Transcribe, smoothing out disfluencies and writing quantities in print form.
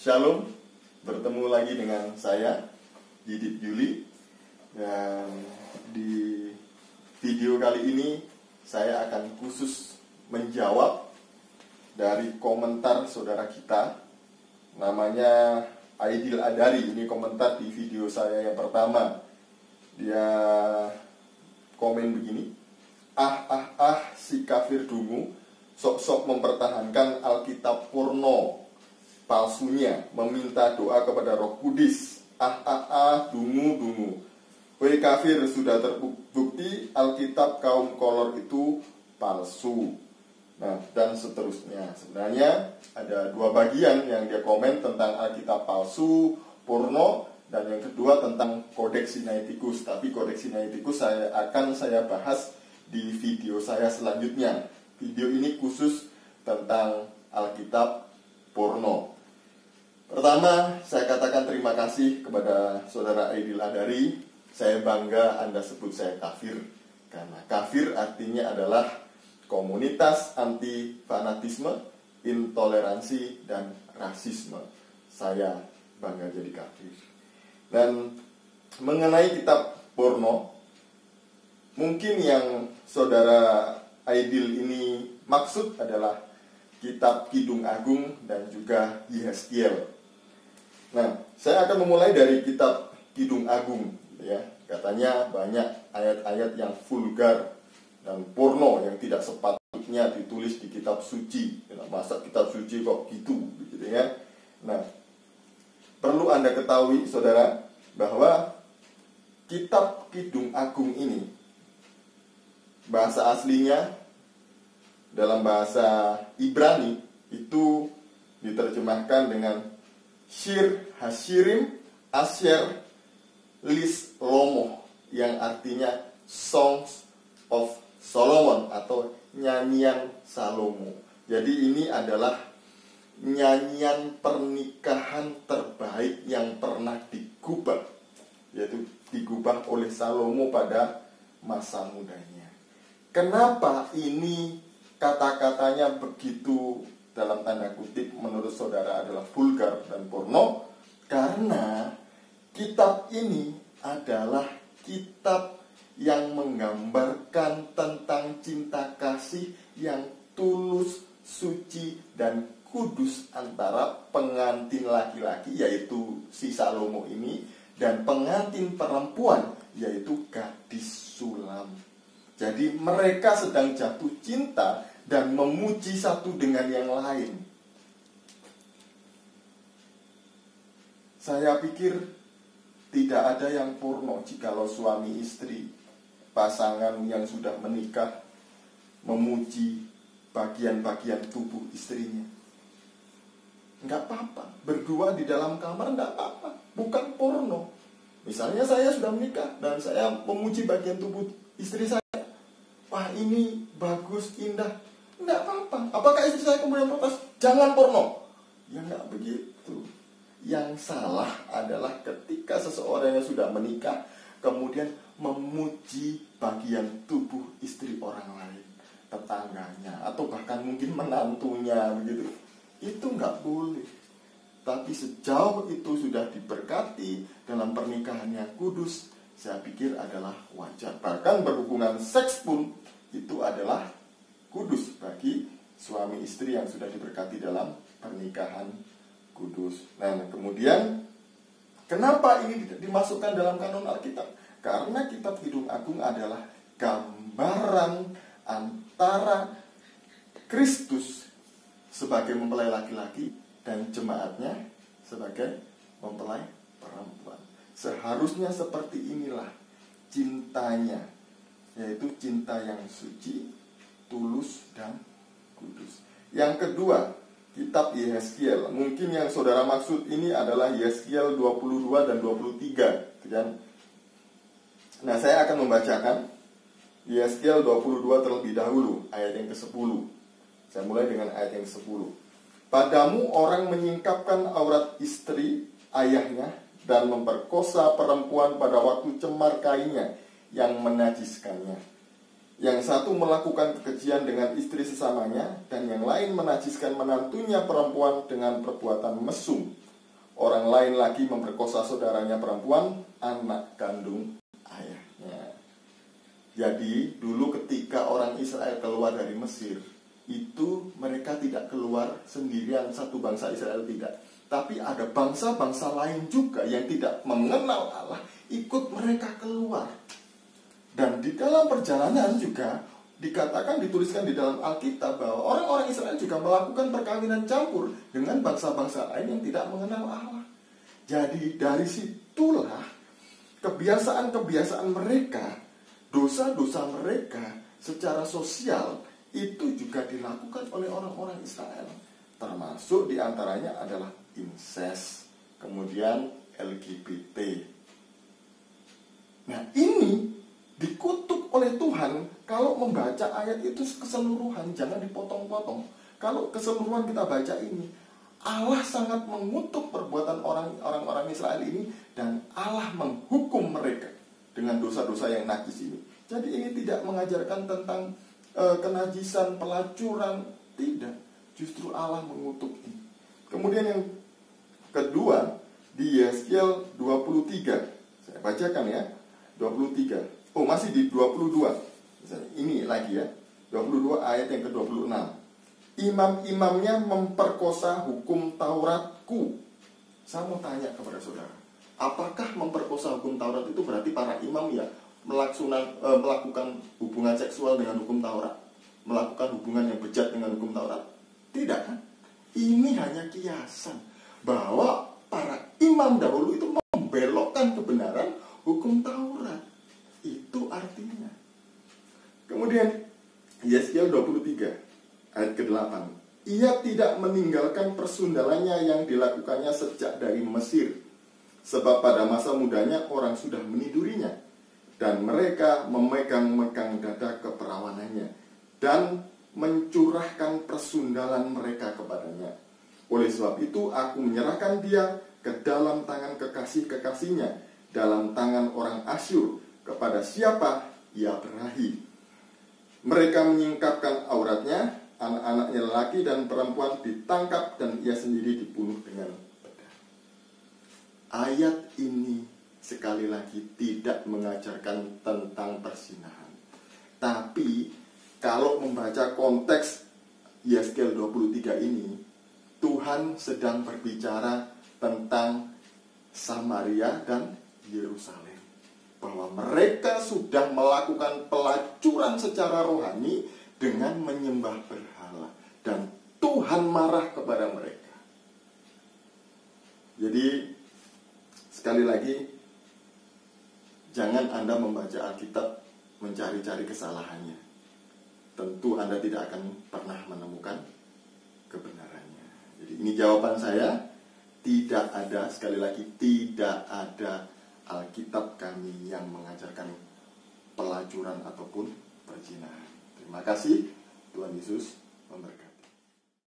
Shalom, bertemu lagi dengan saya, Didit Yuli. Dan di video kali ini saya akan khusus menjawab dari komentar saudara kita, namanya Aidil Adari. Ini komentar di video saya yang pertama. Dia komen begini: si kafir dungu sok-sok mempertahankan Alkitab porno palsunya, meminta doa kepada Roh Kudus. Dungu. Woi kafir, sudah terbukti Alkitab kaum kolor itu palsu. Nah, dan seterusnya. Sebenarnya ada dua bagian yang dia komen tentang Alkitab palsu, porno, dan yang kedua tentang Kodeks Sinaiticus. Tapi Kodeks Sinaiticus akan saya bahas di video saya selanjutnya. Video ini khusus tentang Alkitab porno. Pertama, saya katakan terima kasih kepada saudara Aidil Adari. Saya bangga Anda sebut saya kafir, karena kafir artinya adalah komunitas anti fanatisme, intoleransi, dan rasisme. Saya bangga jadi kafir. Dan mengenai kitab porno, mungkin yang saudara Aidil ini maksud adalah kitab Kidung Agung dan juga Yehezkiel. Nah, saya akan memulai dari kitab Kidung Agung, ya. Katanya banyak ayat-ayat yang vulgar dan porno yang tidak sepatutnya ditulis di kitab suci. Masa kitab suci kok gitu ya. Nah, perlu Anda ketahui, saudara, bahwa kitab Kidung Agung ini bahasa aslinya dalam bahasa Ibrani itu diterjemahkan dengan Shir Hashirim Asher Lis Lomo, yang artinya Songs of Solomon atau nyanyian Salomo. Jadi ini adalah nyanyian pernikahan terbaik yang pernah digubah, yaitu digubah oleh Salomo pada masa mudanya. Kenapa ini kata-katanya begitu dalam tanda kutip menurut saudara adalah vulgar dan porno? Karena kitab ini adalah kitab yang menggambarkan tentang cinta kasih yang tulus, suci, dan kudus antara pengantin laki-laki, yaitu si Salomo ini, dan pengantin perempuan, yaitu gadis Sulam. Jadi mereka sedang jatuh cinta dan memuji satu dengan yang lain. Saya pikir tidak ada yang porno jikalau suami istri, pasangan yang sudah menikah, memuji bagian-bagian tubuh istrinya. Enggak apa-apa, berdua di dalam kamar enggak apa-apa, bukan porno. Misalnya saya sudah menikah dan saya memuji bagian tubuh istri saya. Wah, ini bagus, indah. Enggak apa-apa. Apakah istri saya kemudian protes, jangan porno? Ya enggak begitu. Yang salah adalah ketika seseorang yang sudah menikah kemudian memuji bagian tubuh istri orang lain, tetangganya, atau bahkan mungkin menantunya begitu. Itu enggak boleh. Tapi sejauh itu sudah diberkati dalam pernikahan yang kudus, saya pikir adalah wajar. Bahkan berhubungan seks pun itu adalah kudus bagi suami istri yang sudah diberkati dalam pernikahan kudus. Nah, kemudian kenapa ini dimasukkan dalam kanon Alkitab? Karena kitab Kidung Agung adalah gambaran antara Kristus sebagai mempelai laki-laki dan jemaatnya sebagai mempelai perempuan. Seharusnya seperti inilah cintanya, yaitu cinta yang suci, tulus, dan kudus. Yang kedua, kitab Yehezkiel. Mungkin yang saudara maksud ini adalah Yehezkiel 22 dan 23, kan? Nah, saya akan membacakan Yehezkiel 22 terlebih dahulu, ayat yang ke-10. Saya mulai dengan ayat yang ke-10. Padamu orang menyingkapkan aurat istri ayahnya dan memperkosa perempuan pada waktu cemar kainnya yang menajiskannya. Yang satu melakukan kekejian dengan istri sesamanya, dan yang lain menajiskan menantunya perempuan dengan perbuatan mesum. Orang lain lagi memperkosa saudaranya perempuan, anak kandung ayahnya. Jadi dulu ketika orang Israel keluar dari Mesir, itu mereka tidak keluar sendirian satu bangsa Israel, tidak. Tapi ada bangsa-bangsa lain juga yang tidak mengenal Allah ikut mereka keluar. Dan di dalam perjalanan juga dikatakan, dituliskan di dalam Alkitab bahwa orang-orang Israel juga melakukan perkawinan campur dengan bangsa-bangsa lain yang tidak mengenal Allah. Jadi dari situlah kebiasaan-kebiasaan mereka, dosa-dosa mereka secara sosial itu juga dilakukan oleh orang-orang Israel. Termasuk diantaranya adalah incest, kemudian LGBT. Nah ini dikutuk oleh Tuhan kalau membaca ayat itu keseluruhan, jangan dipotong-potong. Kalau keseluruhan kita baca ini, Allah sangat mengutuk perbuatan orang-orang Israel ini, dan Allah menghukum mereka dengan dosa-dosa yang najis ini. Jadi ini tidak mengajarkan tentang kenajisan, pelacuran, tidak. Justru Allah mengutuk ini. Kemudian yang kedua, di Yeskiel 23. Saya bacakan ya, 23. Oh, masih di 22. Ini lagi ya, 22 ayat yang ke-26. Imam-imamnya memperkosa hukum Tauratku. Saya mau tanya kepada saudara, apakah memperkosa hukum Taurat itu berarti para imam ya melakukan hubungan seksual dengan hukum Taurat, melakukan hubungan yang bejat dengan hukum Taurat? Tidak kan? Ini hanya kiasan bahwa para imam dahulu itu membelokkan kebenaran hukum Taurat. Itu artinya. Kemudian Yeskiel 23 ayat ke-8. Ia tidak meninggalkan persundalannya yang dilakukannya sejak dari Mesir, sebab pada masa mudanya orang sudah menidurinya, dan mereka memegang-megang dada keperawanannya dan mencurahkan persundalan mereka kepadanya. Oleh sebab itu aku menyerahkan dia ke dalam tangan kekasih-kekasihnya, dalam tangan orang Asyur, kepada siapa ia berahi. Mereka menyingkapkan auratnya, anak-anaknya lelaki dan perempuan ditangkap, dan ia sendiri dibunuh dengan pedang. Ayat ini sekali lagi tidak mengajarkan tentang perzinahan. Tapi kalau membaca konteks Yeskiel 23 ini, Tuhan sedang berbicara tentang Samaria dan Yerusalem, bahwa mereka sudah melakukan pelacuran secara rohani dengan menyembah berhala, dan Tuhan marah kepada mereka. Jadi sekali lagi, jangan Anda membaca Alkitab mencari-cari kesalahannya. Tentu Anda tidak akan pernah menemukan kebenarannya. Jadi ini jawaban saya. Tidak ada, sekali lagi, tidak ada Alkitab kami yang mengajarkan pelacuran ataupun perzinahan. Terima kasih. Tuhan Yesus memberkati.